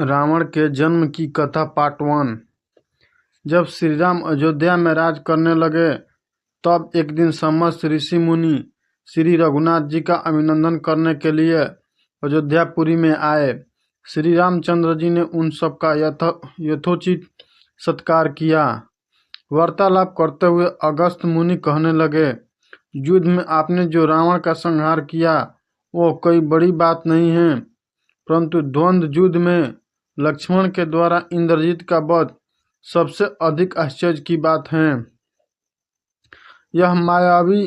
रावण के जन्म की कथा पार्ट 1। जब श्री राम अयोध्या में राज करने लगे तब एक दिन समस्त ऋषि मुनि श्री रघुनाथ जी का अभिनंदन करने के लिए अयोध्यापुरी में आए। श्री रामचंद्र जी ने उन सबका यथोचित सत्कार किया। वार्तालाप करते हुए अगस्त्य मुनि कहने लगे, युद्ध में आपने जो रावण का संहार किया वो कोई बड़ी बात नहीं है, परंतु द्वंद्व युद्ध में लक्ष्मण के द्वारा इंद्रजीत का वध सबसे अधिक आश्चर्य की बात है। यह मायावी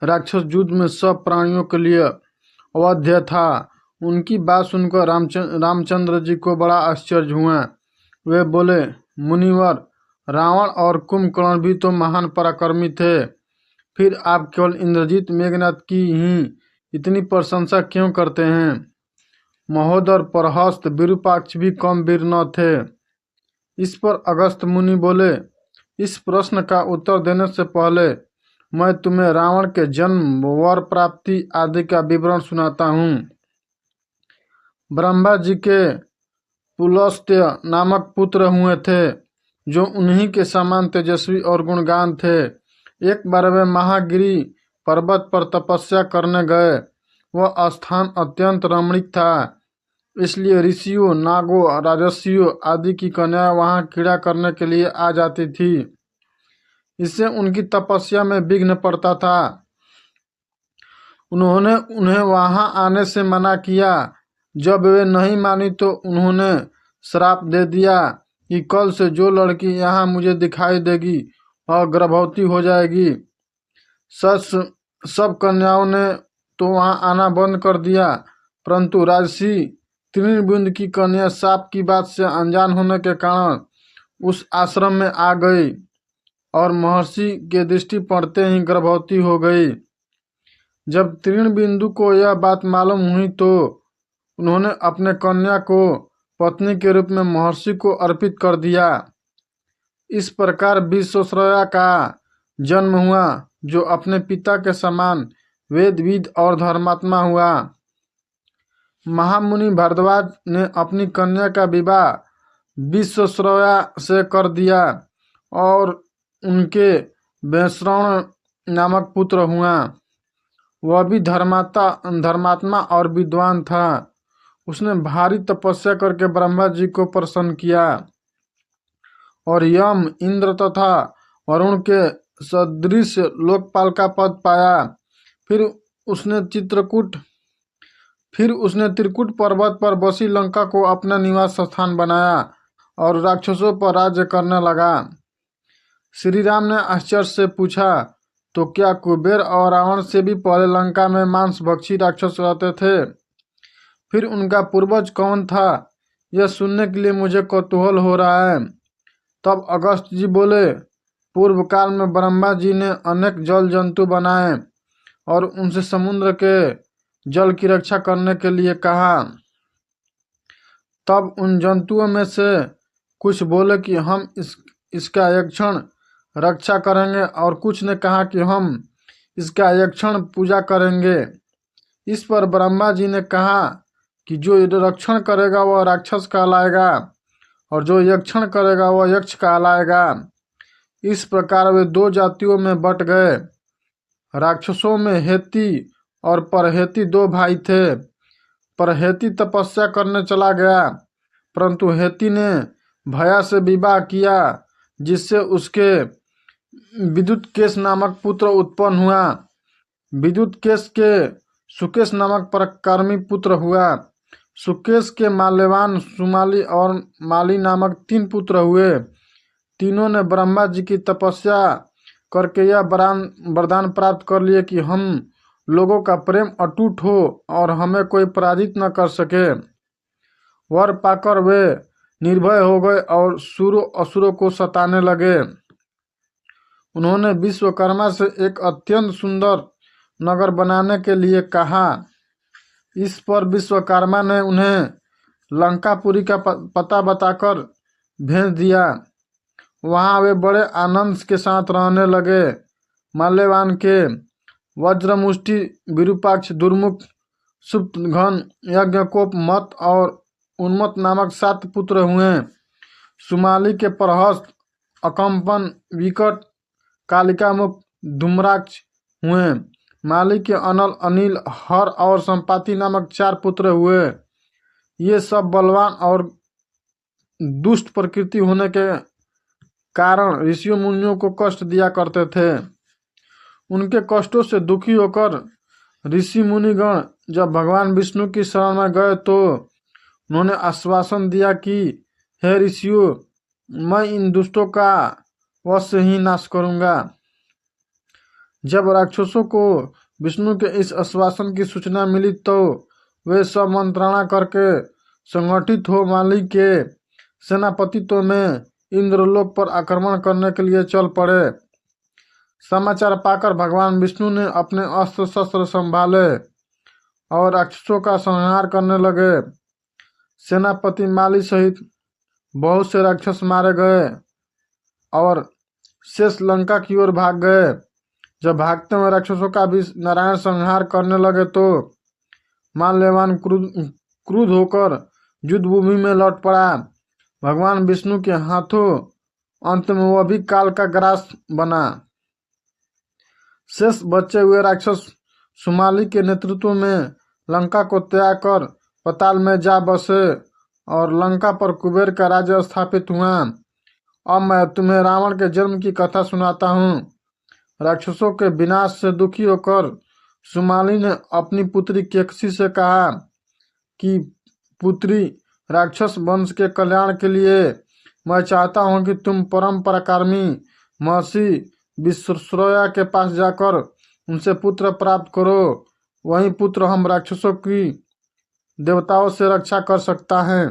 राक्षस युद्ध में सब प्राणियों के लिए अवध्य था। उनकी बात सुनकर रामचंद्र जी को बड़ा आश्चर्य हुआ। वे बोले, मुनिवर, रावण और कुंभकर्ण भी तो महान पराक्रमी थे, फिर आप केवल इंद्रजीत मेघनाद की ही इतनी प्रशंसा क्यों करते हैं? महोदर परहस्त विरूपाक्ष भी कम वीर न थे। इस पर अगस्त्य मुनि बोले, इस प्रश्न का उत्तर देने से पहले मैं तुम्हें रावण के जन्म, वर प्राप्ति आदि का विवरण सुनाता हूँ। ब्रह्मा जी के पुलस्त्य नामक पुत्र हुए थे, जो उन्हीं के समान तेजस्वी और गुणगान थे। एक बार वे महागिरी पर्वत पर तपस्या करने गए। वह स्थान अत्यंत रमणीक था, इसलिए ऋषियों, नागों, राजर्षियों आदि की कन्याएं वहां क्रीड़ा करने के लिए आ जाती थी। इससे उनकी तपस्या में विघ्न पड़ता था। उन्होंने उन्हें वहां आने से मना किया। जब वे नहीं मानी तो उन्होंने श्राप दे दिया कि कल से जो लड़की यहाँ मुझे दिखाई देगी वह गर्भवती हो जाएगी। सब कन्याओं ने तो वहां आना बंद कर दिया, परंतु राजसी तृणबिंदु की कन्या साप की बात से अनजान होने के कारण उस आश्रम में आ गई और महर्षि के दृष्टि पड़ते ही गर्भवती हो गई। जब तृणबिंदु को यह बात मालूम हुई तो उन्होंने अपने कन्या को पत्नी के रूप में महर्षि को अर्पित कर दिया। इस प्रकार विश्वश्रया का जन्म हुआ, जो अपने पिता के समान वेदविद और धर्मात्मा हुआ। महामुनि भारद्वाज ने अपनी कन्या का विवाह विश्वश्रया से कर दिया और उनके वैश्रवण नामक पुत्र हुआ। वह भी धर्मात्मा और विद्वान था। उसने भारी तपस्या करके ब्रह्मा जी को प्रसन्न किया और यम, इंद्र तथा वरुण के सदृश लोकपाल का पद पाया। फिर उसने त्रिकुट पर्वत पर बसी लंका को अपना निवास स्थान बनाया और राक्षसों पर राज्य करने लगा। श्री राम ने आश्चर्य से पूछा, तो क्या कुबेर और रावण से भी पहले लंका में मांसभक्षी राक्षस रहते थे? फिर उनका पूर्वज कौन था? यह सुनने के लिए मुझे कौतूहल हो रहा है। तब अगस्त्य जी बोले, पूर्व काल में ब्रह्मा जी ने अनेक जल जंतु बनाए और उनसे समुद्र के जल की रक्षा करने के लिए कहा। तब उन जंतुओं में से कुछ बोले कि हम इसका एक क्षण रक्षा करेंगे और कुछ ने कहा कि हम इसका एक क्षण पूजा करेंगे। इस पर ब्रह्मा जी ने कहा कि जो रक्षण करेगा वह राक्षस कहलाएगा और जो यक्षण करेगा वह यक्ष कहलाएगा। इस प्रकार वे दो जातियों में बट गए। राक्षसों में हेती और परहेती दो भाई थे। परहेती तपस्या करने चला गया, परंतु हेती ने भया से विवाह किया, जिससे उसके विद्युत केश नामक पुत्र उत्पन्न हुआ। विद्युत केश के सुकेश नामक पराक्रमी पुत्र हुआ। सुकेश के माल्यवान, सुमाली और माली नामक 3 पुत्र हुए। तीनों ने ब्रह्मा जी की तपस्या करके यह वरदान प्राप्त कर लिए कि हम लोगों का प्रेम अटूट हो और हमें कोई पराजित न कर सके। वर पाकर वे निर्भय हो गए और सुरों असुरों को सताने लगे। उन्होंने विश्वकर्मा से एक अत्यंत सुंदर नगर बनाने के लिए कहा। इस पर विश्वकर्मा ने उन्हें लंकापुरी का पता बताकर भेज दिया। वहां वे बड़े आनंद के साथ रहने लगे। माल्यवान के वज्रमुष्टि, विरूपाक्ष, दुर्मुख, सुप्तघन, यज्ञकोप, मत और उन्मत्त नामक 7 पुत्र हुए। सुमाली के प्रहस्त, अकम्पन, विकट, कालिकामुख, धूम्राक्ष हुए। माली के अनल, अनिल, हर और संपाति नामक 4 पुत्र हुए। ये सब बलवान और दुष्ट प्रकृति होने के कारण ऋषियों मुनियों को कष्ट दिया करते थे। उनके कष्टों से दुखी होकर ऋषि मुनिगण जब भगवान विष्णु की शरण में गए तो उन्होंने आश्वासन दिया कि हे ऋषियों, मैं इन दुष्टों का वश से ही नाश करूंगा। जब राक्षसों को विष्णु के इस आश्वासन की सूचना मिली तो वे सब मंत्रणा करके संगठित हो माली के सेनापतित्व में इंद्रलोक पर आक्रमण करने के लिए चल पड़े। समाचार पाकर भगवान विष्णु ने अपने अस्त्र शस्त्र संभाले और राक्षसों का संहार करने लगे। सेनापति माली सहित बहुत से राक्षस मारे गए और शेष लंका की ओर भाग गए। जब भागते हुए राक्षसों का भी नारायण संहार करने लगे तो माल्यवान क्रुद्ध होकर युद्ध भूमि में लौट पड़ा। भगवान विष्णु के हाथों अंत में वह भी काल का ग्रास बना। शेष बचे हुए राक्षस सुमाली के नेतृत्व में लंका को त्याग कर पाताल में जा बसे और लंका पर कुबेर का राज्य स्थापित हुआ। अब मैं तुम्हें रावण के जन्म की कथा सुनाता हूँ। राक्षसों के विनाश से दुखी होकर सुमाली ने अपनी पुत्री केकसी से कहा कि पुत्री, राक्षस वंश के कल्याण के लिए मैं चाहता हूँ कि तुम परम पराक्रमी महर्षि विश्रवा के पास जाकर उनसे पुत्र प्राप्त करो। वही पुत्र हम राक्षसों की देवताओं से रक्षा कर सकता है।